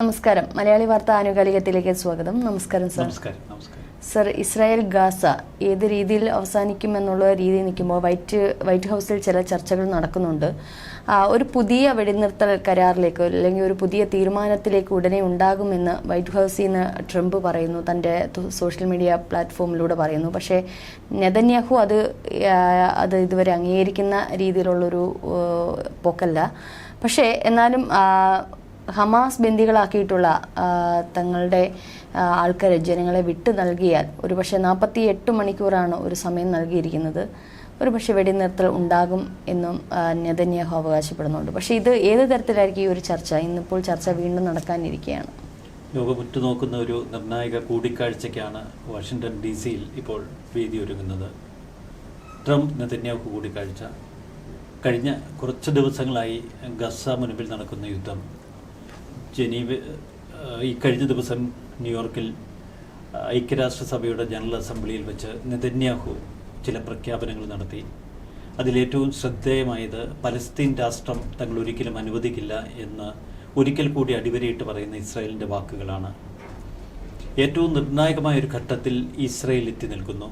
നമസ്കാരം. മലയാളി വാർത്ത ആനുകാലികത്തിലേക്ക് സ്വാഗതം. നമസ്കാരം സർ. സർ, ഇസ്രായേൽ ഗാസ ഏത് രീതിയിൽ അവസാനിക്കുമെന്നുള്ള രീതി നിൽക്കുമ്പോൾ വൈറ്റ് ഹൗസിൽ ചില ചർച്ചകൾ നടക്കുന്നുണ്ട്. ഒരു പുതിയ വെടിനിർത്തൽ കരാറിലേക്ക് അല്ലെങ്കിൽ ഒരു പുതിയ തീരുമാനത്തിലേക്ക് ഉടനെ ഉണ്ടാകുമെന്ന് വൈറ്റ് ഹൗസിൽ നിന്ന് ട്രംപ് പറയുന്നു, തൻ്റെ സോഷ്യൽ മീഡിയ പ്ലാറ്റ്ഫോമിലൂടെ പറയുന്നു. പക്ഷേ നെതന്യാഹു അത് ഇതുവരെ അംഗീകരിക്കുന്ന രീതിയിലുള്ളൊരു പോക്കല്ല. പക്ഷേ എന്നാലും ഹമാസ് ബന്ദികളാക്കിയിട്ടുള്ള തങ്ങളുടെ ആൾക്കാരെ, ജനങ്ങളെ വിട്ടു നൽകിയാൽ ഒരുപക്ഷെ 48 മണിക്കൂറാണ് ഒരു സമയം നൽകിയിരിക്കുന്നത്, ഒരുപക്ഷെ വെടിനിർത്തൽ ഉണ്ടാകും എന്നും നെതന്യാഹു അവകാശപ്പെടുന്നുണ്ട്. പക്ഷേ ഇത് ഏത് തരത്തിലായിരിക്കും ഈ ഒരു ചർച്ച? ഇന്നിപ്പോൾ ചർച്ച വീണ്ടും നടക്കാനിരിക്കുകയാണ്. ലോകമുറ്റുനോക്കുന്ന ഒരു നിർണായക കൂടിക്കാഴ്ചയ്ക്കാണ് വാഷിംഗ്ടൺ DC-യിൽ ഇപ്പോൾ വേദിയൊരുങ്ങുന്നത്. ട്രംപ് നെതന്യാഹു കൂടിക്കാഴ്ച. കഴിഞ്ഞ കുറച്ച് ദിവസങ്ങളായി ഗസ മുൻപിൽ നടക്കുന്ന യുദ്ധം, ഈ കഴിഞ്ഞ ദിവസം ന്യൂയോർക്കിൽ ഐക്യരാഷ്ട്രസഭയുടെ ജനറൽ അസംബ്ലിയിൽ വെച്ച് നെതന്യാഹു ചില പ്രഖ്യാപനങ്ങൾ നടത്തി. അതിലേറ്റവും ശ്രദ്ധേയമായത് പലസ്തീൻ രാഷ്ട്രം തങ്ങൾ ഒരിക്കലും അനുവദിക്കില്ല എന്ന് ഒരിക്കൽ കൂടി അടിവരയിട്ട് പറയുന്ന ഇസ്രായേലിൻ്റെ വാക്കുകളാണ്. ഏറ്റവും നിർണായകമായൊരു ഘട്ടത്തിൽ ഇസ്രായേൽ എത്തി നിൽക്കുന്നു.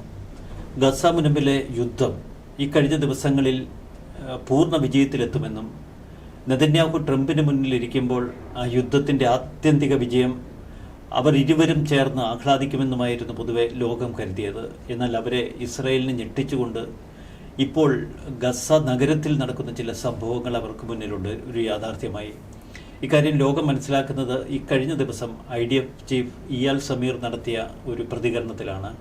ഗസ മുനമ്പിലെ യുദ്ധം ഈ കഴിഞ്ഞ ദിവസങ്ങളിൽ പൂർണ്ണ വിജയത്തിലെത്തുമെന്നും നെതന്യാഹു ട്രംപിന് മുന്നിലിരിക്കുമ്പോൾ ആ യുദ്ധത്തിൻ്റെ ആത്യന്തിക വിജയം അവർ ഇരുവരും ചേർന്ന് ആഹ്ലാദിക്കുമെന്നുമായിരുന്നു പൊതുവെ ലോകം കരുതിയത്. എന്നാൽ അവരെ ഇസ്രായേലിനെ ഞെട്ടിച്ചുകൊണ്ട് ഇപ്പോൾ ഗസ നഗരത്തിൽ നടക്കുന്ന ചില സംഭവങ്ങൾ അവർക്ക് മുന്നിലുണ്ട് ഒരു യാഥാർത്ഥ്യമായി. ഇക്കാര്യം ലോകം മനസ്സിലാക്കുന്നത് ഈ കഴിഞ്ഞ ദിവസം IDF ചീഫ് ഇയാൽ സമീർ നടത്തിയ ഒരു പ്രതികരണത്തിലാണ്.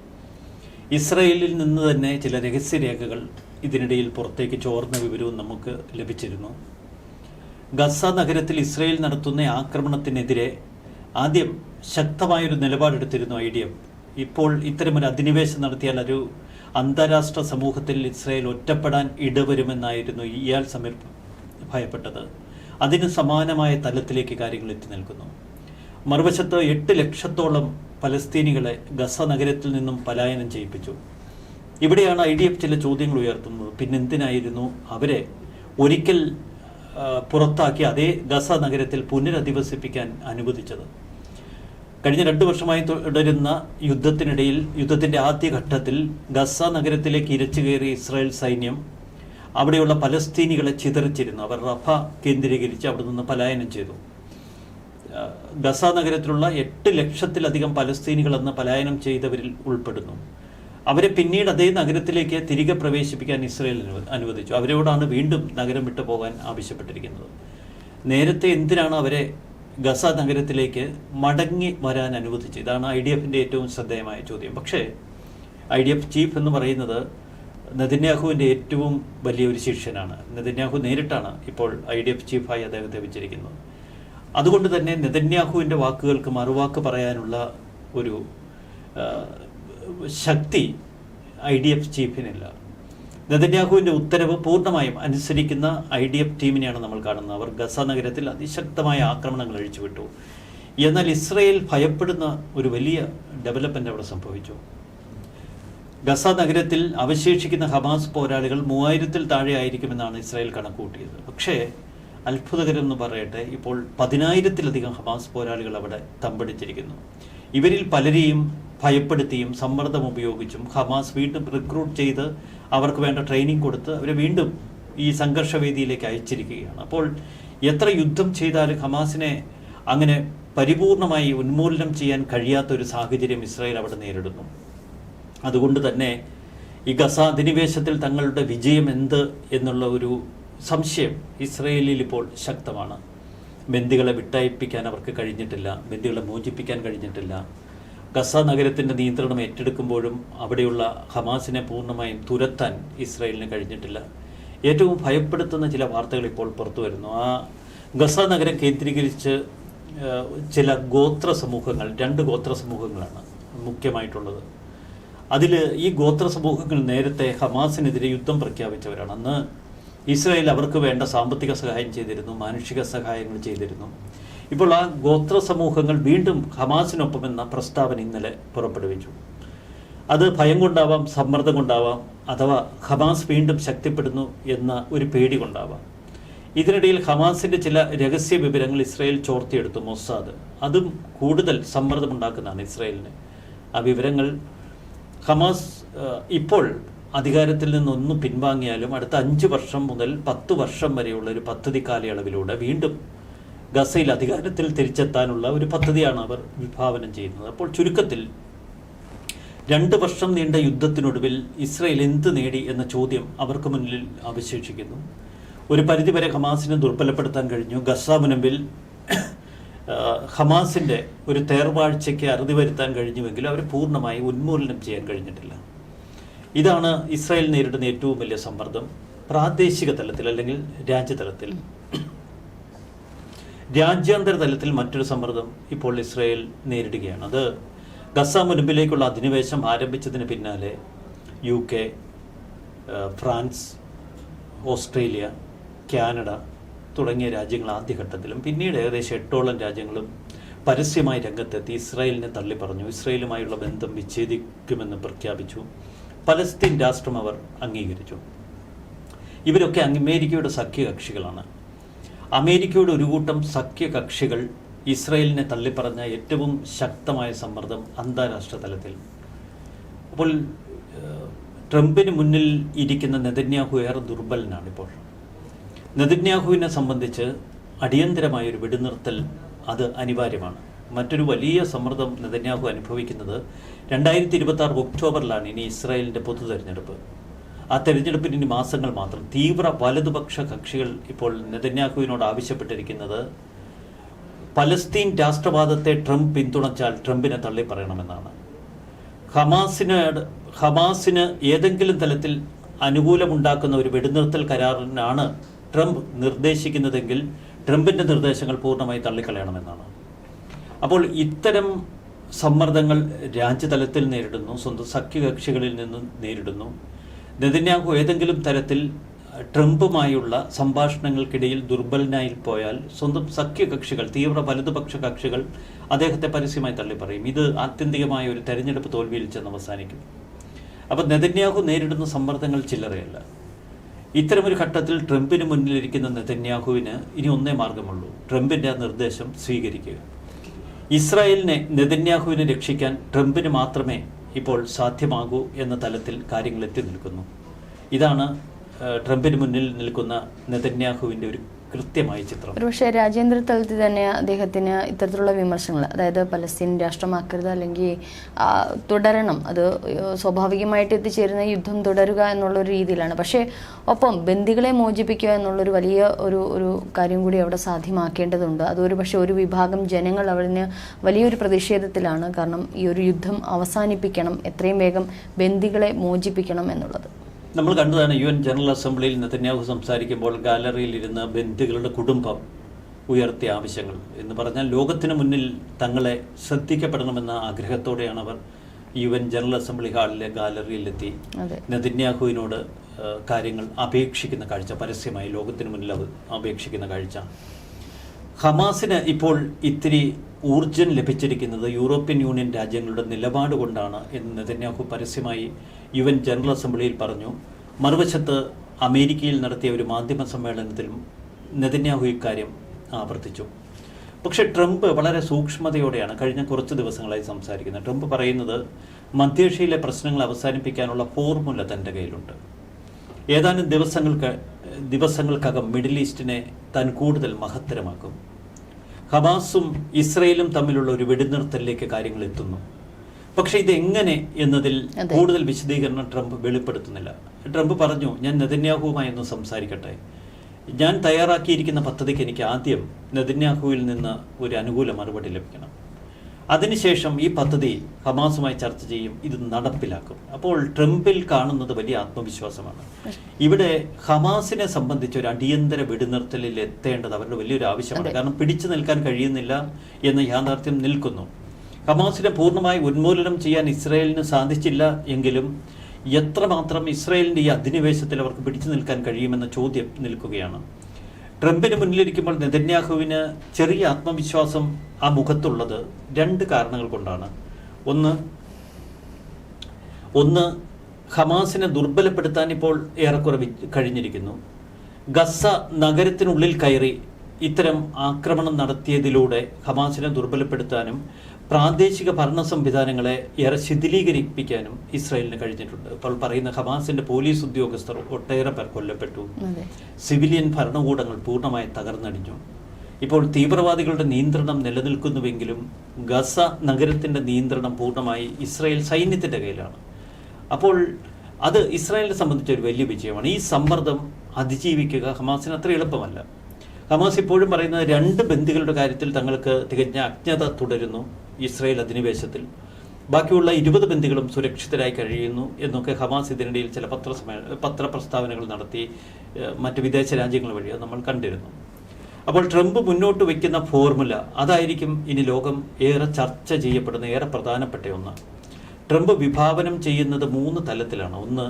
ഇസ്രായേലിൽ നിന്ന് തന്നെ ചില രഹസ്യരേഖകൾ ഇതിനിടയിൽ പുറത്തേക്ക് ചോർന്ന വിവരവും നമുക്ക് ലഭിച്ചിരുന്നു. ഗസ നഗരത്തിൽ ഇസ്രായേൽ നടത്തുന്ന ആക്രമണത്തിനെതിരെ ആദ്യം ശക്തമായൊരു നിലപാടെടുത്തിരുന്നു IDF. ഇപ്പോൾ ഇത്തരമൊരു അധിനിവേശം നടത്തിയാൽ ഒരു അന്താരാഷ്ട്ര സമൂഹത്തിൽ ഇസ്രായേൽ ഒറ്റപ്പെടാൻ ഇടവരുമെന്നായിരുന്നു ഇയാൽ സമീർ ഭയപ്പെട്ടത്. അതിന് സമാനമായ തലത്തിലേക്ക് കാര്യങ്ങൾ എത്തി നിൽക്കുന്നു. മറുവശത്ത് 8 ലക്ഷത്തോളം പലസ്തീനികളെ ഗസ നഗരത്തിൽ നിന്നും പലായനം ചെയ്യിപ്പിച്ചു. ഇവിടെയാണ് IDF ചില ചോദ്യങ്ങൾ ഉയർത്തുന്നത്. പിന്നെന്തിനായിരുന്നു അവരെ ഒരിക്കൽ പുറത്താക്കി അതേ ഗസ നഗരത്തിൽ പുനരധിവസിപ്പിക്കാൻ അനുവദിച്ചത്? കഴിഞ്ഞ 2 വർഷമായി തുടരുന്ന യുദ്ധത്തിൻ്റെ ആദ്യഘട്ടത്തിൽ ഗസ നഗരത്തിലേക്ക് ഇരച്ചു കയറിയ ഇസ്രായേൽ സൈന്യം അവിടെയുള്ള പലസ്തീനികളെ ചിതറിച്ചിരുന്നു. അവർ റഫ കേന്ദ്രീകരിച്ച് അവിടെ നിന്ന് പലായനം ചെയ്തു. ഗസ നഗരത്തിലുള്ള 8 ലക്ഷത്തിലധികം പലസ്തീനികൾ അന്ന് പലായനം ചെയ്തവരിൽ ഉൾപ്പെടുന്നു. അവരെ പിന്നീട് അതേ നഗരത്തിലേക്ക് തിരികെ പ്രവേശിപ്പിക്കാൻ ഇസ്രായേൽ അനുവദിച്ചു. അവരോടാണ് വീണ്ടും നഗരം വിട്ടു പോകാൻ ആവശ്യപ്പെട്ടിരിക്കുന്നത്. നേരത്തെ എന്തിനാണ് അവരെ ഗസ നഗരത്തിലേക്ക് മടങ്ങി വരാൻ അനുവദിച്ചത്? ഇതാണ് IDFൻ്റെ ഏറ്റവും ശ്രദ്ധേയമായ ചോദ്യം. പക്ഷേ IDF ചീഫ് എന്ന് പറയുന്നത് നെതന്യാഹുവിൻ്റെ ഏറ്റവും വലിയൊരു ശിഷ്യനാണ്. നെതന്യാഹു നേരിട്ടാണ് ഇപ്പോൾ IDF ചീഫായി അദ്ദേഹത്തെ വെച്ചിരിക്കുന്നത്. അതുകൊണ്ട് തന്നെ നെതന്യാഹുവിൻ്റെ വാക്കുകൾക്ക് മറുവാക്ക് പറയാനുള്ള ഒരു ശക്തി IDF ചീഫിനില്ല. നെതന്യാഹുവിൻ്റെ ഉത്തരവ് പൂർണ്ണമായും അനുസരിക്കുന്ന IDF ടീമിനെയാണ് നമ്മൾ കാണുന്നത്. അവർ ഗസ നഗരത്തിൽ അതിശക്തമായ ആക്രമണങ്ങൾ അഴിച്ചുവിട്ടു. എന്നാൽ ഇസ്രായേൽ ഭയപ്പെടുന്ന ഒരു വലിയ ഡെവലപ്മെൻ്റ് അവിടെ സംഭവിച്ചു. ഗസ നഗരത്തിൽ അവശേഷിക്കുന്ന ഹമാസ് പോരാളികൾ 3000-ൽ താഴെ ആയിരിക്കുമെന്നാണ് ഇസ്രായേൽ കണക്കുകൂട്ടിയത്. പക്ഷേ അത്ഭുതകരം എന്ന് പറയട്ടെ, ഇപ്പോൾ 10,000-ലധികം ഹമാസ് പോരാളികൾ അവിടെ തമ്പടിച്ചിരിക്കുന്നു. ഇവരിൽ പലരെയും ഭയപ്പെടുത്തിയും സമ്മർദ്ദം ഉപയോഗിച്ചും ഹമാസ് വീണ്ടും റിക്രൂട്ട് ചെയ്ത് അവർക്ക് വേണ്ട ട്രെയിനിങ് കൊടുത്ത് അവരെ വീണ്ടും ഈ സംഘർഷവേദിയിലേക്ക് അയച്ചിരിക്കുകയാണ്. അപ്പോൾ എത്ര യുദ്ധം ചെയ്താലും ഹമാസിനെ അങ്ങനെ പരിപൂർണമായി ഉന്മൂലനം ചെയ്യാൻ കഴിയാത്തൊരു സാഹചര്യം ഇസ്രായേൽ അവിടെ നേരിടുന്നു. അതുകൊണ്ട് തന്നെ ഈ ഗസ അധിനിവേശത്തിൽ തങ്ങളുടെ വിജയം എന്ത് എന്നുള്ള ഒരു സംശയം ഇസ്രായേലിൽ ഇപ്പോൾ ശക്തമാണ്. ബന്ദികളെ വിട്ടയപ്പിക്കാൻ അവർക്ക് കഴിഞ്ഞിട്ടില്ല, ബന്ദികളെ മോചിപ്പിക്കാൻ കഴിഞ്ഞിട്ടില്ല. ഗസ നഗരത്തിൻ്റെ നിയന്ത്രണം ഏറ്റെടുക്കുമ്പോഴും അവിടെയുള്ള ഹമാസിനെ പൂർണ്ണമായും തുരത്താൻ ഇസ്രായേലിന് കഴിഞ്ഞിട്ടില്ല. ഏറ്റവും ഭയപ്പെടുത്തുന്ന ചില വാർത്തകൾ ഇപ്പോൾ പുറത്തു വരുന്നു. ആ ഗസ നഗരം കേന്ദ്രീകരിച്ച് ചില ഗോത്ര സമൂഹങ്ങൾ, 2 ഗോത്ര സമൂഹങ്ങളാണ് മുഖ്യമായിട്ടുള്ളത്. അതിൽ ഈ ഗോത്ര സമൂഹങ്ങൾ നേരത്തെ ഹമാസിനെതിരെ യുദ്ധം പ്രഖ്യാപിച്ചവരാണ്. അന്ന് ഇസ്രായേൽ അവർക്ക് വേണ്ട സാമ്പത്തിക സഹായം ചെയ്തിരുന്നു, മാനുഷിക സഹായങ്ങൾ ചെയ്തിരുന്നു. ഇപ്പോൾ ആ ഗോത്ര സമൂഹങ്ങൾ വീണ്ടും ഹമാസിനൊപ്പം എന്ന പ്രസ്താവന ഇന്നലെ പുറപ്പെടുവിച്ചു. അത് ഭയം കൊണ്ടാവാം, സമ്മർദ്ദം കൊണ്ടാവാം, അഥവാ ഹമാസ് വീണ്ടും ശക്തിപ്പെടുന്നു എന്ന ഒരു പേടി കൊണ്ടാവാം. ഇതിനിടയിൽ ഹമാസിന്റെ ചില രഹസ്യ വിവരങ്ങൾ ഇസ്രായേൽ ചോർത്തിയെടുത്തു മൊസാദ്. അതും കൂടുതൽ സമ്മർദ്ദമുണ്ടാക്കുന്നതാണ് ഇസ്രായേലിന്. ആ വിവരങ്ങൾ ഹമാസ് ഇപ്പോൾ അധികാരത്തിൽ നിന്നൊന്ന് പിൻവാങ്ങിയാലും അടുത്ത 5 വർഷം മുതൽ 10 വർഷം വരെയുള്ള ഒരു പദ്ധതി കാലയളവിലൂടെ വീണ്ടും ഗസയിൽ അധികാരത്തിൽ തിരിച്ചെത്താനുള്ള ഒരു പദ്ധതിയാണ് അവർ വിഭാവനം ചെയ്യുന്നത്. അപ്പോൾ ചുരുക്കത്തിൽ 2 വർഷം നീണ്ട യുദ്ധത്തിനൊടുവിൽ ഇസ്രായേൽ എന്ത് നേടി എന്ന ചോദ്യം അവർക്ക് മുന്നിൽ അവശേഷിക്കുന്നു. ഒരു പരിധിവരെ ഹമാസിനെ ദുർബലപ്പെടുത്താൻ കഴിഞ്ഞു. ഗസ മുനമ്പിൽ ഹമാസിന്റെ ഒരു തേർവാഴ്ചയ്ക്ക് അറുതി വരുത്താൻ കഴിഞ്ഞുവെങ്കിലും അവർ പൂർണ്ണമായി ഉന്മൂലനം ചെയ്യാൻ കഴിഞ്ഞിട്ടില്ല. ഇതാണ് ഇസ്രായേൽ നേരിടുന്ന ഏറ്റവും വലിയ സമ്മർദ്ദം. പ്രാദേശിക തലത്തിൽ അല്ലെങ്കിൽ രാജ്യതലത്തിൽ. രാജ്യാന്തര തലത്തിൽ മറ്റൊരു സമ്മർദ്ദം ഇപ്പോൾ ഇസ്രായേൽ നേരിടുകയാണ്. അത് ഗസ മുനമ്പിലേക്കുള്ള അധിനിവേശം ആരംഭിച്ചതിന് പിന്നാലെ UK, ഫ്രാൻസ്, ഓസ്ട്രേലിയ, കാനഡ തുടങ്ങിയ രാജ്യങ്ങൾ ആദ്യഘട്ടത്തിലും പിന്നീട് ഏകദേശം 8ഓളം രാജ്യങ്ങളും പരസ്യമായി രംഗത്തെത്തി ഇസ്രായേലിനെ തള്ളിപ്പറഞ്ഞു. ഇസ്രായേലുമായുള്ള ബന്ധം വിച്ഛേദിക്കുമെന്ന് പ്രഖ്യാപിച്ചു. പലസ്തീൻ രാഷ്ട്രം അവർ അംഗീകരിച്ചു. ഇവരൊക്കെ അമേരിക്കയുടെ സഖ്യകക്ഷികളാണ്. അമേരിക്കയുടെ ഒരു കൂട്ടം സഖ്യകക്ഷികൾ ഇസ്രായേലിനെ തള്ളിപ്പറഞ്ഞ ഏറ്റവും ശക്തമായ സമ്മർദ്ദം അന്താരാഷ്ട്ര തലത്തിൽ. അപ്പോൾ ട്രംപിന് മുന്നിൽ ഇരിക്കുന്ന നെതന്യാഹു ഏറെ ദുർബലനാണ്. ഇപ്പോൾ നെതന്യാഹുവിനെ സംബന്ധിച്ച് അടിയന്തരമായൊരു വെടിനിർത്തൽ അത് അനിവാര്യമാണ്. മറ്റൊരു വലിയ സമ്മർദ്ദം നെതന്യാഹു അനുഭവിക്കുന്നത് 2026 ഒക്ടോബറിലാണ് ഇനി ഇസ്രായേലിൻ്റെ പൊതു തെരഞ്ഞെടുപ്പ്. ആ തെരഞ്ഞെടുപ്പിന് ഇനി മാസങ്ങൾ മാത്രം. തീവ്ര വലതുപക്ഷ കക്ഷികൾ ഇപ്പോൾ നെതന്യാഹുവിനോട് ആവശ്യപ്പെട്ടിരിക്കുന്നത് പലസ്തീൻ രാഷ്ട്രവാദത്തെ ട്രംപ് പിന്തുണച്ചാൽ ട്രംപിനെ തള്ളിപ്പറയണമെന്നാണ്. ഹമാസിന് ഏതെങ്കിലും തലത്തിൽ അനുകൂലമുണ്ടാക്കുന്ന ഒരു വെടിനിർത്തൽ കരാറിനാണ് ട്രംപ് നിർദ്ദേശിക്കുന്നതെങ്കിൽ ട്രംപിൻ്റെ നിർദ്ദേശങ്ങൾ പൂർണ്ണമായി തള്ളിക്കളയണമെന്നാണ്. അപ്പോൾ ഇത്തരം സമ്മർദ്ദങ്ങൾ രാജ്യതലത്തിൽ നേരിടുന്നു, സ്വന്തം സഖ്യകക്ഷികളിൽ നിന്ന് നേരിടുന്നു. നെതന്യാഹു ഏതെങ്കിലും തരത്തിൽ ട്രംപുമായുള്ള സംഭാഷണങ്ങൾക്കിടയിൽ ദുർബലനായി പോയാൽ സ്വന്തം സഖ്യകക്ഷികൾ, തീവ്ര വലതുപക്ഷ കക്ഷികൾ അദ്ദേഹത്തെ പരസ്യമായി തള്ളിപ്പറയും. ഇത് ആത്യന്തികമായ ഒരു തെരഞ്ഞെടുപ്പ് തോൽവിയിൽ ചെന്ന് അവസാനിക്കും. അപ്പം നെതന്യാഹു നേരിടുന്ന സമ്മർദ്ദങ്ങൾ ചില്ലറയല്ല. ഇത്തരമൊരു ഘട്ടത്തിൽ ട്രംപിന് മുന്നിലിരിക്കുന്ന നെതന്യാഹുവിന് ഇനി ഒന്നേ മാർഗമുള്ളൂ: ട്രംപിൻ്റെ ആ നിർദ്ദേശം സ്വീകരിക്കുക. ഇസ്രായേലിനെ, നെതന്യാഹുവിനെ രക്ഷിക്കാൻ ട്രംപിന് മാത്രമേ ഇപ്പോൾ സാധ്യമാകൂ എന്ന തലത്തിൽ കാര്യങ്ങൾ എത്തി നിൽക്കുന്നു. ഇതാണ് ട്രംപിന് മുന്നിൽ നിൽക്കുന്ന നെതന്യാഹുവിൻ്റെ ഒരു കൃത്യമായ ചിത്രം. ഒരുപക്ഷെ രാജ്യാന്തര തലത്തിൽ തന്നെ അദ്ദേഹത്തിന് ഇത്തരത്തിലുള്ള വിമർശനങ്ങൾ, അതായത് പലസ്തീൻ രാഷ്ട്രമാക്കരുത്, അല്ലെങ്കിൽ തുടരണം, അത് സ്വാഭാവികമായിട്ട് എത്തിച്ചേരുന്ന യുദ്ധം തുടരുക എന്നുള്ളൊരു രീതിയിലാണ്. പക്ഷേ ഒപ്പം ബന്ദികളെ മോചിപ്പിക്കുക എന്നുള്ളൊരു വലിയ ഒരു കാര്യം കൂടി അവിടെ സാധ്യമാക്കേണ്ടതുണ്ട്. അതൊരു പക്ഷേ ഒരു വിഭാഗം ജനങ്ങൾ അവരിന് വലിയൊരു പ്രതിഷേധത്തിലാണ്. കാരണം ഈ ഒരു യുദ്ധം അവസാനിപ്പിക്കണം, എത്രയും വേഗം ബന്ദികളെ മോചിപ്പിക്കണം എന്നുള്ളത് നമ്മൾ കണ്ടതാണ്. UN ജനറൽ അസംബ്ലിയിൽ നെതന്യാഹു സംസാരിക്കുമ്പോൾ ഗാലറിയിൽ ഇരുന്ന ബന്ദികളുടെ കുടുംബം ഉയർത്തിയ ആവശ്യങ്ങൾ എന്ന് പറഞ്ഞാൽ ലോകത്തിന് മുന്നിൽ തങ്ങളെ ശ്രദ്ധിക്കപ്പെടണമെന്ന ആഗ്രഹത്തോടെയാണ് അവർ UN ജനറൽ അസംബ്ലി ഹാളിലെ ഗാലറിയിലെത്തി നെതന്യാഹുവിനോട് കാര്യങ്ങൾ അപേക്ഷിക്കുന്ന കാഴ്ച, പരസ്യമായി ലോകത്തിന് മുന്നിൽ അപേക്ഷിക്കുന്ന കാഴ്ച. ഹമാസിന് ഇപ്പോൾ ഇത്തിരി ഊർജ്ജം ലഭിച്ചിരിക്കുന്നത് യൂറോപ്യൻ യൂണിയൻ രാജ്യങ്ങളുടെ നിലപാട് കൊണ്ടാണ് എന്ന് നെതന്യാഹു പരസ്യമായി UN ജനറൽ അസംബ്ലിയിൽ പറഞ്ഞു. മറുവശത്ത് അമേരിക്കയിൽ നടത്തിയ ഒരു മാധ്യമ സമ്മേളനത്തിലും നെതന്യാഹു ഇക്കാര്യം ആവർത്തിച്ചു. പക്ഷേ ട്രംപ് വളരെ സൂക്ഷ്മതയോടെയാണ് കഴിഞ്ഞ കുറച്ച് ദിവസങ്ങളായി സംസാരിക്കുന്നത്. ട്രംപ് പറയുന്നത് മധ്യേഷ്യയിലെ പ്രശ്നങ്ങൾ അവസാനിപ്പിക്കാനുള്ള ഫോർമുല തൻ്റെ കയ്യിലുണ്ട്. ഏതാനും ദിവസങ്ങൾക്കകം മിഡിൽ ഈസ്റ്റിനെ താൻ കൂടുതൽ മഹത്തരമാക്കും. ഹമാസും ഇസ്രയേലും തമ്മിലുള്ള ഒരു വെടിനിർത്തലിലേക്ക് കാര്യങ്ങൾ എത്തുന്നു. പക്ഷേ ഇതെങ്ങനെ എന്നതിൽ കൂടുതൽ വിശദീകരണം ട്രംപ് വെളിപ്പെടുത്തുന്നില്ല. ട്രംപ് പറഞ്ഞു, ഞാൻ നെതന്യാഹുവുമായി ഒന്ന് സംസാരിക്കട്ടെ. ഞാൻ തയ്യാറാക്കിയിരിക്കുന്ന പദ്ധതിക്ക് എനിക്ക് ആദ്യം നെതന്യാഹുവിൽ നിന്ന് ഒരു അനുകൂല മറുപടി ലഭിക്കണം. അതിനുശേഷം ഈ പദ്ധതി ഹമാസുമായി ചർച്ച ചെയ്യും, ഇത് നടപ്പിലാക്കും. അപ്പോൾ ട്രംപിൽ കാണുന്നത് വലിയ ആത്മവിശ്വാസമാണ്. ഇവിടെ ഹമാസിനെ സംബന്ധിച്ച് ഒരു അടിയന്തര വെടിനിർത്തലിൽ എത്തേണ്ടത് അവരുടെ വലിയൊരു ആവശ്യമാണ്. കാരണം പിടിച്ചു നിൽക്കാൻ കഴിയുന്നില്ല എന്ന യാഥാർത്ഥ്യം നിൽക്കുന്നു. ഹമാസിനെ പൂർണ്ണമായി ഉന്മൂലനം ചെയ്യാൻ ഇസ്രായേലിന് സാധിച്ചില്ല എങ്കിലും എത്രമാത്രം ഇസ്രായേലിൻ്റെ ഈ അധിനിവേശത്തിൽ അവർക്ക് പിടിച്ചു നിൽക്കാൻ കഴിയുമെന്ന ചോദ്യം നിൽക്കുകയാണ്. ട്രംപിന് മുന്നിലിരിക്കുമ്പോൾ നെതന്യാഹുവിന് ചെറിയ ആത്മവിശ്വാസം ആ മുഖത്തുള്ളത് 2 കാരണങ്ങൾ കൊണ്ടാണ്. ഒന്ന് ഹമാസിനെ ദുർബലപ്പെടുത്താൻ ഇപ്പോൾ ഏറെക്കുറെ കഴിഞ്ഞിരിക്കുന്നു. ഗസ നഗരത്തിനുള്ളിൽ കയറി ഇത്തരം ആക്രമണം നടത്തിയതിലൂടെ ഹമാസിനെ ദുർബലപ്പെടുത്താനും പ്രാദേശിക ഭരണ സംവിധാനങ്ങളെ ഏറെ ശിഥിലീകരിപ്പിക്കാനും ഇസ്രായേലിന് കഴിഞ്ഞിട്ടുണ്ട്. ഇപ്പോൾ പറയുന്ന ഹമാസിന്റെ പോലീസ് ഉദ്യോഗസ്ഥർ ഒട്ടേറെ പേർ കൊല്ലപ്പെട്ടു. സിവിലിയൻ ഭരണകൂടങ്ങൾ പൂർണ്ണമായി തകർന്നടിഞ്ഞു. ഇപ്പോൾ തീവ്രവാദികളുടെ നിയന്ത്രണം നിലനിൽക്കുന്നുവെങ്കിലും ഗസ നഗരത്തിന്റെ നിയന്ത്രണം പൂർണ്ണമായി ഇസ്രായേൽ സൈന്യത്തിന്റെ കയ്യിലാണ്. അപ്പോൾ അത് ഇസ്രായേലിനെ സംബന്ധിച്ച ഒരു വലിയ വിജയമാണ്. ഈ സമ്മർദ്ദം അതിജീവിക്കുക ഹമാസിന് അത്ര എളുപ്പമല്ല. ഹമാസ് ഇപ്പോഴും പറയുന്നത് 2 ബന്ദികളുടെ കാര്യത്തിൽ തങ്ങൾക്ക് തികഞ്ഞ അജ്ഞത തുടരുന്നു ഇസ്രായേൽ അധിനിവേശത്തിൽ. ബാക്കിയുള്ള 20 ബന്ദികളും സുരക്ഷിതരായി കഴിയുന്നു എന്നൊക്കെ ഹമാസ് ഇതിനിടയിൽ ചില പത്രപ്രസ്താവനകൾ നടത്തി മറ്റ് വിദേശ രാജ്യങ്ങൾ വഴി നമ്മൾ കണ്ടിരുന്നു. അപ്പോൾ ട്രംപ് മുന്നോട്ട് വയ്ക്കുന്ന ഫോർമുല അതായിരിക്കും ഇനി ലോകം ഏറെ ചർച്ച ചെയ്യപ്പെടുന്ന ഏറെ പ്രധാനപ്പെട്ട ഒന്ന്. ട്രംപ് വിഭാവനം ചെയ്യുന്നത് 3 തലത്തിലാണ്. ഒന്ന്,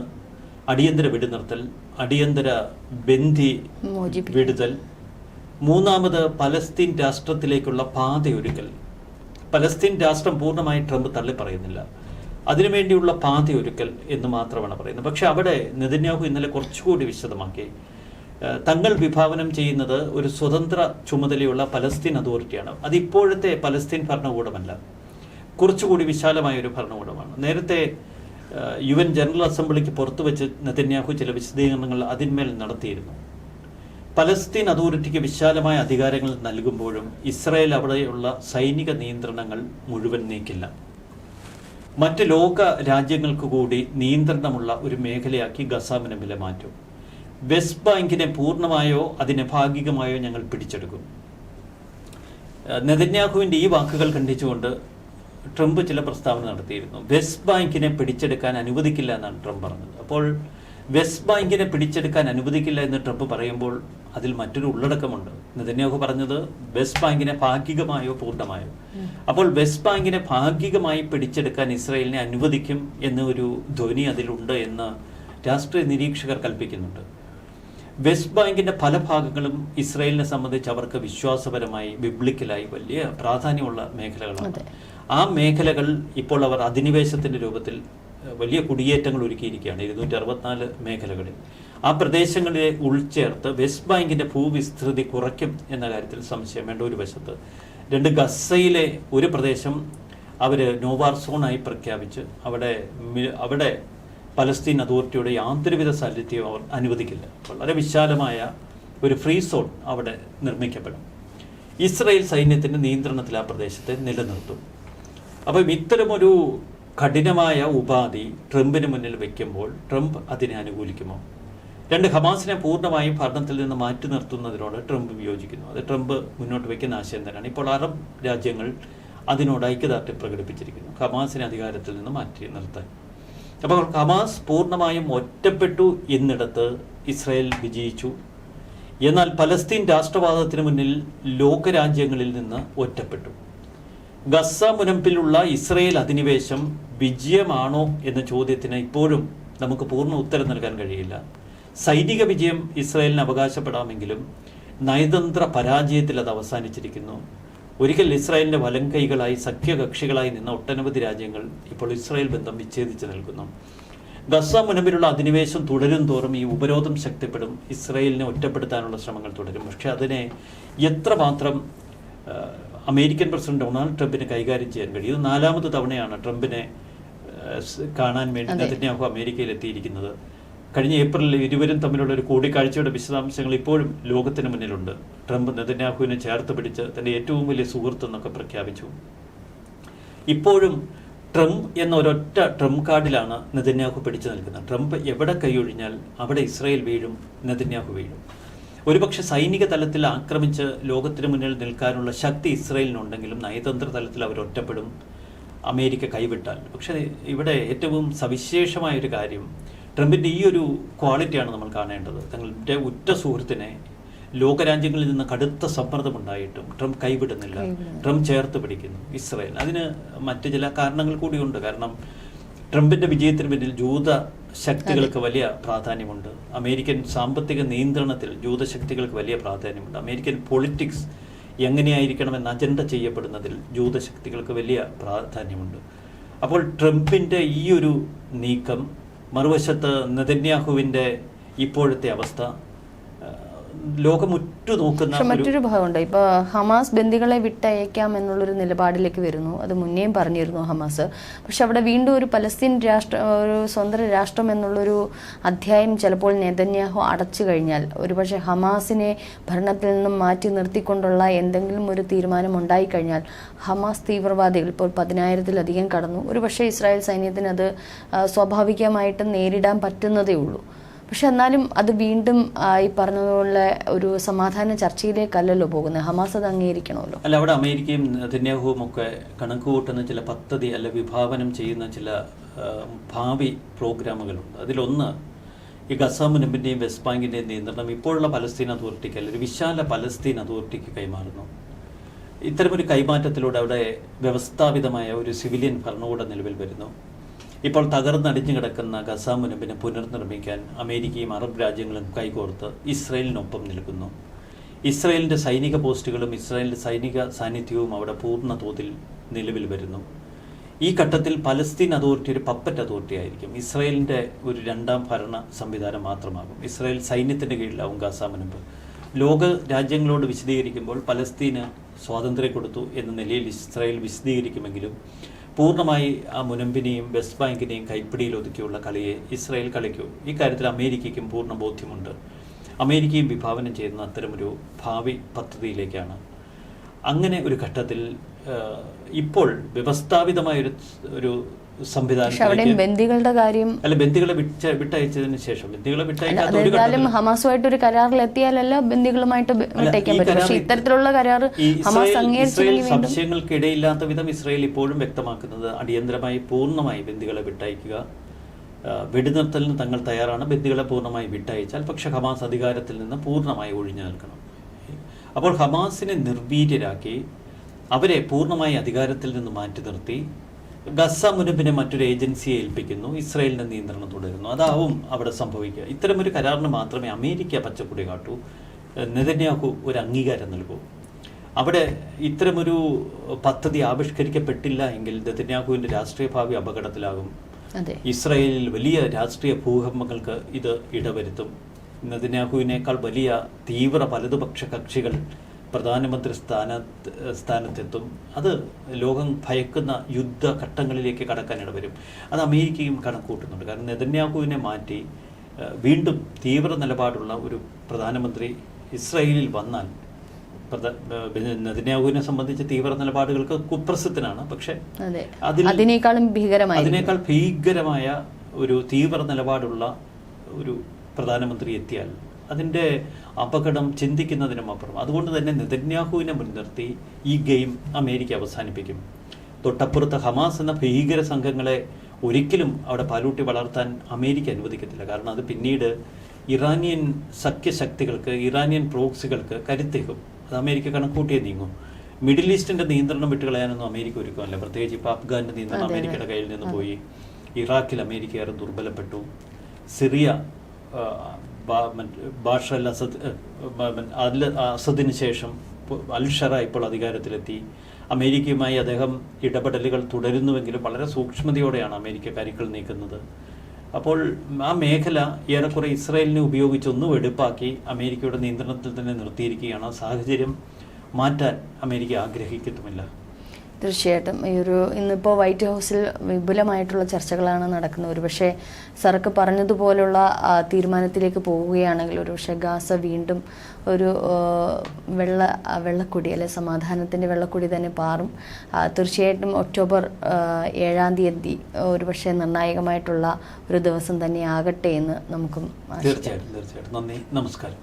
അടിയന്തര വെടിനിർത്തൽ, അടിയന്തര ബന്ദി വിടുതൽ. മൂന്നാമത്, പലസ്തീൻ രാഷ്ട്രത്തിലേക്കുള്ള പാതയൊരുക്കൽ. പലസ്തീൻ രാഷ്ട്രം പൂർണ്ണമായി ട്രംപ് തള്ളിപ്പറയുന്നില്ല, അതിനുവേണ്ടിയുള്ള പാതയൊരുക്കൽ എന്ന് മാത്രമാണ് പറയുന്നത്. പക്ഷെ അവിടെ നെതന്യാഹു ഇന്നലെ കുറച്ചുകൂടി വിശദമാക്കി. തങ്ങൾ വിഭാവനം ചെയ്യുന്നത് ഒരു സ്വതന്ത്ര ചുമതലയുള്ള പലസ്തീൻ അതോറിറ്റിയാണ്. അത് ഇപ്പോഴത്തെ പലസ്തീൻ ഭരണകൂടമല്ല, കുറച്ചുകൂടി വിശാലമായ ഒരു ഭരണകൂടമാണ്. നേരത്തെ UN ജനറൽ അസംബ്ലിക്ക് പുറത്തുവെച്ച് നെതന്യാഹു ചില വിശദീകരണങ്ങൾ അതിന്മേൽ നടത്തിയിരുന്നു. പലസ്തീൻ അതോറിറ്റിക്ക് വിശാലമായ അധികാരങ്ങൾ നൽകുമ്പോഴും ഇസ്രായേൽ അവിടെയുള്ള സൈനിക നിയന്ത്രണങ്ങൾ മുഴുവൻ നീക്കില്ല. മറ്റ് ലോക രാജ്യങ്ങൾക്ക് കൂടി നിയന്ത്രണമുള്ള ഒരു മേഖലയാക്കി ഗസ മുനമ്പിലെ മാറ്റും. വെസ്റ്റ് ബാങ്കിനെ പൂർണ്ണമായോ അതിനെ ഭാഗികമായോ ഞങ്ങൾ പിടിച്ചെടുക്കും. നെതന്യാഹുവിൻ്റെ ഈ വാക്കുകൾ ഖണ്ഡിച്ചുകൊണ്ട് ട്രംപ് ചില പ്രസ്താവന നടത്തിയിരുന്നു. വെസ്റ്റ് ബാങ്കിനെ പിടിച്ചെടുക്കാൻ അനുവദിക്കില്ല എന്നാണ് ട്രംപ് പറഞ്ഞത്. അപ്പോൾ വെസ്റ്റ് ബാങ്കിനെ പിടിച്ചെടുക്കാൻ അനുവദിക്കില്ല എന്ന് ട്രംപ് പറയുമ്പോൾ അതിൽ മറ്റൊരു ഉള്ളടക്കമുണ്ട്. നെതന്യാഹു പറഞ്ഞത് വെസ്റ്റ് ബാങ്കിനെ ഭാഗികമായോ പൂർണ്ണമായോ. അപ്പോൾ വെസ്റ്റ് ബാങ്കിനെ ഭാഗികമായി പിടിച്ചെടുക്കാൻ ഇസ്രായേലിനെ അനുവദിക്കും എന്ന ഒരു ധ്വനി അതിലുണ്ട് എന്ന് രാഷ്ട്രീയ നിരീക്ഷകർ കൽപ്പിക്കുന്നുണ്ട്. വെസ്റ്റ് ബാങ്കിന്റെ പല ഭാഗങ്ങളും ഇസ്രായേലിനെ സംബന്ധിച്ച് അവർക്ക് വിശ്വാസപരമായി ബിബ്ലിക്കലായി വലിയ പ്രാധാന്യമുള്ള മേഖലകളാണ്. ആ മേഖലകൾ ഇപ്പോൾ അവർ അധിനിവേശത്തിന്റെ രൂപത്തിൽ വലിയ കുടിയേറ്റങ്ങൾ ഒരുക്കിയിരിക്കുകയാണ് 264 മേഖലകളിൽ. ആ പ്രദേശങ്ങളെ ഉൾച്ചേർത്ത് വെസ്റ്റ് ബാങ്കിന്റെ ഭൂവിസ്തൃതി കുറയ്ക്കും എന്ന കാര്യത്തിൽ സംശയം വേണ്ട. ഒരു വശത്ത് 2 ഗസയിലെ ഒരു പ്രദേശം അവർ നോവാർ സോണായി പ്രഖ്യാപിച്ച് അവിടെ പലസ്തീൻ അതോറിറ്റിയുടെ യാതൊരുവിധ സാന്നിധ്യവും അവർ അനുവദിക്കില്ല. വളരെ വിശാലമായ ഒരു ഫ്രീ സോൺ അവിടെ നിർമ്മിക്കപ്പെടും. ഇസ്രായേൽ സൈന്യത്തിന്റെ നിയന്ത്രണത്തിൽ ആ പ്രദേശത്തെ നിലനിർത്തും. അപ്പം ഇത്തരമൊരു കഠിനമായ ഉപാധി ട്രംപിന് മുന്നിൽ വയ്ക്കുമ്പോൾ ട്രംപ് അതിനെ അനുകൂലിക്കുമോ? 2, ഹമാസിനെ പൂർണ്ണമായും ഭരണത്തിൽ നിന്ന് മാറ്റി നിർത്തുന്നതിനോട് ട്രംപ് വിയോജിക്കുന്നു. അത് ട്രംപ് മുന്നോട്ട് വയ്ക്കുന്ന ആശയം തന്നെയാണ്. ഇപ്പോൾ അറബ് രാജ്യങ്ങൾ അതിനോട് ഐക്യദാർഢ്യം പ്രകടിപ്പിച്ചിരിക്കുന്നു, ഹമാസിനെ അധികാരത്തിൽ നിന്ന് മാറ്റി നിർത്താൻ. അപ്പോൾ ഹമാസ് പൂർണ്ണമായും ഒറ്റപ്പെട്ടു എന്നിടത്ത് ഇസ്രായേൽ വിജയിച്ചു. എന്നാൽ പലസ്തീൻ രാഷ്ട്രവാദത്തിന് മുന്നിൽ ലോകരാജ്യങ്ങളിൽ നിന്ന് ഒറ്റപ്പെട്ടു. ഗസ മുനമ്പിലുള്ള ഇസ്രായേൽ അധിനിവേശം വിജയമാണോ എന്ന ചോദ്യത്തിന് ഇപ്പോഴും നമുക്ക് പൂർണ്ണ ഉത്തരം നൽകാൻ കഴിയില്ല. സൈനിക വിജയം ഇസ്രായേലിന് അവകാശപ്പെടാമെങ്കിലും നയതന്ത്ര പരാജയത്തിൽ അത് അവസാനിച്ചിരിക്കുന്നു. ഒരിക്കൽ ഇസ്രായേലിന്റെ വലം കൈകളായി സഖ്യകക്ഷികളായി നിന്ന ഒട്ടനവധി രാജ്യങ്ങൾ ഇപ്പോൾ ഇസ്രായേൽ ബന്ധം വിച്ഛേദിച്ച് നിൽക്കുന്നു. ഗസ മുനമ്പിലുള്ള അധിനിവേശം തുടരും തോറും ഈ ഉപരോധം ശക്തിപ്പെടും, ഇസ്രായേലിനെ ഒറ്റപ്പെടുത്താനുള്ള ശ്രമങ്ങൾ തുടരും. പക്ഷെ അതിനെ എത്രമാത്രം അമേരിക്കൻ പ്രസിഡന്റ് ഡൊണാൾഡ് ട്രംപിന് കൈകാര്യം ചെയ്യാൻ കഴിയും? ഇത് 4ാമത് തവണയാണ് ട്രംപിനെ കാണാൻ വേണ്ടി നെതന്യാഹു അമേരിക്കയിൽ എത്തിയിരിക്കുന്നത്. കഴിഞ്ഞ ഏപ്രിലിൽ ഇരുവരും തമ്മിലുള്ള ഒരു കൂടിക്കാഴ്ചയുടെ വിശദാംശങ്ങൾ ഇപ്പോഴും ലോകത്തിന് മുന്നിലുണ്ട്. ട്രംപ് നെതന്യാഹുവിനെ ചേർത്ത് പിടിച്ച് തന്റെ ഏറ്റവും വലിയ സുഹൃത്തെന്നൊക്കെ പ്രഖ്യാപിച്ചു. ഇപ്പോഴും ട്രംപ് എന്ന ഒരൊറ്റ ട്രംപ് കാർഡിലാണ് നെതന്യാഹു പിടിച്ചു നിൽക്കുന്നത്. ട്രംപ് എവിടെ കൈയൊഴിഞ്ഞാൽ അവിടെ ഇസ്രായേൽ വീഴും, നെതന്യാഹു വീഴും. ഒരുപക്ഷെ സൈനിക തലത്തിൽ ആക്രമിച്ച് ലോകത്തിന് മുന്നിൽ നിൽക്കാനുള്ള ശക്തി ഇസ്രായേലിനുണ്ടെങ്കിലും നയതന്ത്ര തലത്തിൽ അവർ ഒറ്റപ്പെടും അമേരിക്ക കൈവിട്ടാൽ. പക്ഷേ ഇവിടെ ഏറ്റവും സവിശേഷമായൊരു കാര്യം, ട്രംപിൻ്റെ ഈ ഒരു ക്വാളിറ്റിയാണ് നമ്മൾ കാണേണ്ടത്. തങ്ങളുടെ ഉറ്റ സുഹൃത്തിനെ ലോകരാജ്യങ്ങളിൽ നിന്ന് കടുത്ത സമ്മർദ്ദമുണ്ടായിട്ടും ട്രംപ് കൈവിടുന്നില്ല, ട്രംപ് ചേർത്ത് പിടിക്കുന്നു ഇസ്രായേൽ. അതിന് മറ്റു ചില കാരണങ്ങൾ കൂടിയുണ്ട്. കാരണം ട്രംപിന്റെ വിജയത്തിന് പിന്നിൽ ജൂത ശക്തികൾക്ക് വലിയ പ്രാധാന്യമുണ്ട്. അമേരിക്കൻ സാമ്പത്തിക നിയന്ത്രണത്തിൽ ജൂതശക്തികൾക്ക് വലിയ പ്രാധാന്യമുണ്ട്. അമേരിക്കൻ പൊളിറ്റിക്സ് എങ്ങനെയായിരിക്കണമെന്ന് അജണ്ട ചെയ്യപ്പെടുന്നതിൽ ജൂതശക്തികൾക്ക് വലിയ പ്രാധാന്യമുണ്ട്. അപ്പോൾ ട്രംപിന്റെ ഈ ഒരു നീക്കം, മറുവശത്ത് നെതന്യാഹുവിൻ്റെ ഇപ്പോഴത്തെ അവസ്ഥ, ലോകം ഉറ്റുനോക്കുന്ന പക്ഷെ മറ്റൊരു ഭാഗമുണ്ട്. ഇപ്പോൾ ഹമാസ് ബന്ദികളെ വിട്ടയക്കാം എന്നുള്ളൊരു നിലപാടിലേക്ക് വരുന്നു. അത് മുന്നേയും പറഞ്ഞിരുന്നു ഹമാസ്. പക്ഷെ അവിടെ വീണ്ടും ഒരു പലസ്തീൻ ഒരു സ്വതന്ത്ര രാഷ്ട്രം എന്നുള്ളൊരു അധ്യായം ചിലപ്പോൾ നെതന്യാഹു അടച്ചു കഴിഞ്ഞാൽ ഒരുപക്ഷെ ഹമാസിനെ ഭരണത്തിൽ നിന്നും മാറ്റി നിർത്തിക്കൊണ്ടുള്ള എന്തെങ്കിലും ഒരു തീരുമാനം ഉണ്ടായിക്കഴിഞ്ഞാൽ ഹമാസ് തീവ്രവാദികൾ ഇപ്പോൾ 10,000-ലധികം കടന്നു. ഒരുപക്ഷെ ഇസ്രായേൽ സൈന്യത്തിന് അത് സ്വാഭാവികമായിട്ട് നേരിടാൻ പറ്റുന്നതേ ഉള്ളൂ. പക്ഷെ എന്നാലും അത് വീണ്ടും ഈ പറഞ്ഞതുപോലെ ഒരു സമാധാന ചർച്ചയിലേക്കല്ലല്ലോ പോകുന്നത്. ഹമാസ് അത് അംഗീകരിക്കണമല്ലോ. അല്ല, അവിടെ അമേരിക്കയും നെതന്യാഹുവും ഒക്കെ കണക്ക് കൂട്ടുന്ന ചില പദ്ധതി അല്ല വിഭാവനം ചെയ്യുന്ന ചില ഭാവി പ്രോഗ്രാമുകളുണ്ട്. അതിലൊന്ന് ഈ ഗസ മുനമ്പിൻ്റെയും വെസ്റ്റ് ബാങ്കിൻ്റെയും നിയന്ത്രണം ഇപ്പോഴുള്ള പലസ്തീൻ അതോറിറ്റിക്ക് അല്ല ഒരു വിശാല പലസ്തീൻ അതോറിറ്റിക്ക് കൈമാറുന്നു. ഇത്തരമൊരു കൈമാറ്റത്തിലൂടെ അവിടെ വ്യവസ്ഥാപിതമായ ഒരു സിവിലിയൻ ഭരണകൂടം നിലവിൽ വരുന്നു. ഇപ്പോൾ തകർന്നടിഞ്ഞു കിടക്കുന്ന ഗസ മുനമ്പിനെ പുനർനിർമ്മിക്കാൻ അമേരിക്കയും അറബ് രാജ്യങ്ങളും കൈകോർത്ത് ഇസ്രയേലിനൊപ്പം നിൽക്കുന്നു. ഇസ്രയേലിൻ്റെ സൈനിക പോസ്റ്റുകളും ഇസ്രയേലിൻ്റെ സൈനിക സാന്നിധ്യവും അവിടെ പൂർണ്ണ തോതിൽ നിലവിൽ വരുന്നു. ഈ ഘട്ടത്തിൽ പലസ്തീൻ അതോറിറ്റി ഒരു പപ്പറ്റ് അതോറിറ്റി ആയിരിക്കും. ഇസ്രയേലിൻ്റെ ഒരു രണ്ടാം ഭരണ സംവിധാനം മാത്രമാകും. ഇസ്രയേൽ സൈന്യത്തിൻ്റെ കീഴിലാവും ഗസ മുനമ്പ്. ലോക രാജ്യങ്ങളോട് വിശദീകരിക്കുമ്പോൾ പലസ്തീന് സ്വാതന്ത്ര്യം കൊടുത്തു എന്ന നിലയിൽ ഇസ്രയേൽ വിശദീകരിക്കുമെങ്കിലും പൂർണ്ണമായി ആ മുനമ്പിനെയും വെസ്റ്റ് ബാങ്കിനെയും കൈപ്പിടിയിൽ ഒതുക്കിയുള്ള കളിയെ ഇസ്രായേൽ കളിക്കൂ. ഈ കാര്യത്തിൽ അമേരിക്കയ്ക്കും പൂർണ്ണ ബോധ്യമുണ്ട്. അമേരിക്കയും വിഭാവനം ചെയ്യുന്ന അത്തരമൊരു ഭാവി പദ്ധതിയിലേക്കാണ്. അങ്ങനെ ഒരു ഘട്ടത്തിൽ ഇപ്പോൾ വ്യവസ്ഥാപിതമായ ഒരു സംവിധാനം ബന്ദികളുടെ കാര്യം അല്ല, ബന്ദികളെ വിട്ടയച്ചതിന് ശേഷം അതായത് ഹമാസുമായിട്ട് ഒരു കരാറിൽ എത്തിയാലല്ല ബന്ദികളുമായിട്ട് വിട്ടയക്കാൻ പറ്റും. പക്ഷേ ഇത്തരത്തിലുള്ള കരാർ ഹമാസ് അംഗീകരിച്ചില്ലെങ്കിൽ സംശയങ്ങൾക്കിടയില്ലാത്ത വിധം ഇസ്രായേൽ ഇപ്പോഴും വ്യക്തമാക്കുന്നത് അടിയന്തരമായി പൂർണ്ണമായി ബന്ദികളെ വിട്ടയക്കുക, വെടിനിർത്തലിന് തങ്ങൾ തയ്യാറാണ്. ബന്ദികളെ പൂർണ്ണമായി വിട്ടയച്ചാൽ പക്ഷെ ഹമാസ് അധികാരത്തിൽ നിന്ന് പൂർണ്ണമായി ഒഴിഞ്ഞു നിൽക്കണം. അപ്പോൾ ഹമാസിനെ നിർവീര്യരാക്കി അവരെ പൂർണ്ണമായി അധികാരത്തിൽ നിന്ന് മാറ്റി നിർത്തി ഗസ മുനമ്പിനെ മറ്റൊരു ഏജൻസിയെ ഏൽപ്പിക്കുന്നു. ഇസ്രായേലിന്റെ നിയന്ത്രണം തുടരുന്നു. അതാവും അവിടെ സംഭവിക്കുക. ഇത്തരമൊരു കരാറിന് മാത്രമേ അമേരിക്ക പച്ചക്കൊടി കാട്ടൂ, നെതന്യാഹു ഒരു അംഗീകാരം നൽകൂ. അവിടെ ഇത്തരമൊരു പദ്ധതി ആവിഷ്കരിക്കപ്പെട്ടില്ല എങ്കിൽ നെതന്യാഹുവിന്റെ രാഷ്ട്രീയ ഭാവി അപകടത്തിലാകും. ഇസ്രായേലിൽ വലിയ രാഷ്ട്രീയ ഭൂകമ്പങ്ങൾക്ക് ഇത് ഇടവരുത്തും. വലിയ തീവ്ര വലതുപക്ഷ കക്ഷികൾ പ്രധാനമന്ത്രി സ്ഥാനത്തെത്തും. അത് ലോകം ഭയക്കുന്ന യുദ്ധഘട്ടങ്ങളിലേക്ക് കടക്കാൻ ഇടവരും. അത് അമേരിക്കയും കണക്കൂട്ടുന്നുണ്ട്. കാരണം നെതന്യാഹുവിനെ മാറ്റി വീണ്ടും തീവ്ര നിലപാടുള്ള ഒരു പ്രധാനമന്ത്രി ഇസ്രായേലിൽ വന്നാൽ നെതന്യാഹുവിനെ സംബന്ധിച്ച് തീവ്ര നിലപാടുകൾക്ക് കുപ്രസിദ്ധനാണ്. പക്ഷെ അതിനേക്കാൾ ഭീകരമായ ഒരു തീവ്ര നിലപാടുള്ള ഒരു പ്രധാനമന്ത്രി എത്തിയാൽ അതിൻ്റെ അപകടം ചിന്തിക്കുന്നതിനും അപ്പുറം. അതുകൊണ്ട് തന്നെ നെതന്യാഹുവിനെ മുൻനിർത്തി ഈ ഗെയിം അമേരിക്ക അവസാനിപ്പിക്കും. തൊട്ടപ്പുറത്ത് ഹമാസ് എന്ന ഭീകര സംഘങ്ങളെ ഒരിക്കലും അവിടെ പാലൂട്ടി വളർത്താൻ അമേരിക്ക അനുവദിക്കത്തില്ല. കാരണം അത് പിന്നീട് ഇറാനിയൻ സഖ്യശക്തികൾക്ക്, ഇറാനിയൻ പ്രോക്സികൾക്ക് കരുത്തേക്കും. അത് അമേരിക്ക കണക്കൂട്ടിയേ നീങ്ങും. മിഡിൽ ഈസ്റ്റിൻ്റെ നിയന്ത്രണം വിട്ടുകളയാനൊന്നും അമേരിക്ക ഒരുക്കമല്ല. പ്രത്യേകിച്ച് ഇപ്പോൾ അഫ്ഗാന്റെ നിയന്ത്രണം അമേരിക്കയുടെ കയ്യിൽ നിന്ന് പോയി. ഇറാഖിൽ അമേരിക്ക ഏറെ ദുർബലപ്പെട്ടു. സിറിയ ബാഷർ അസദിന് ശേഷം അൽ-ഷറ ഇപ്പോൾ അധികാരത്തിലെത്തി. അമേരിക്കയുമായി അദ്ദേഹം ഇടപെടലുകൾ തുടരുന്നുവെങ്കിലും വളരെ സൂക്ഷ്മതയോടെയാണ് അമേരിക്ക കാര്യങ്ങൾ നീക്കുന്നത്. അപ്പോൾ ആ മേഖല ഏറെക്കുറെ ഇസ്രായേലിനെ ഉപയോഗിച്ച് ഒന്നും വെടുപ്പാക്കി അമേരിക്കയുടെ നിയന്ത്രണത്തിൽ തന്നെ നിർത്തിയിരിക്കുകയാണ്. സാഹചര്യം മാറ്റാൻ അമേരിക്ക ആഗ്രഹിക്കുന്നുമില്ല. തീർച്ചയായിട്ടും ഇന്നിപ്പോൾ വൈറ്റ് ഹൗസിൽ വിപുലമായിട്ടുള്ള ചർച്ചകളാണ് നടക്കുന്നത്. ഒരുപക്ഷെ സർക്ക് പറഞ്ഞതുപോലുള്ള തീരുമാനത്തിലേക്ക് പോവുകയാണെങ്കിൽ ഒരുപക്ഷെ ഗാസ വീണ്ടും ഒരു വെള്ളക്കൊടി അല്ലെ സമാധാനത്തിൻ്റെ വെള്ളക്കൊടി തന്നെ പാറും. തീർച്ചയായിട്ടും ഒക്ടോബർ 7-ാം തീയതി ഒരുപക്ഷെ നിർണായകമായിട്ടുള്ള ഒരു ദിവസം തന്നെ ആകട്ടെ എന്ന് നമുക്കും തീർച്ചയായിട്ടും. നന്ദി, നമസ്കാരം.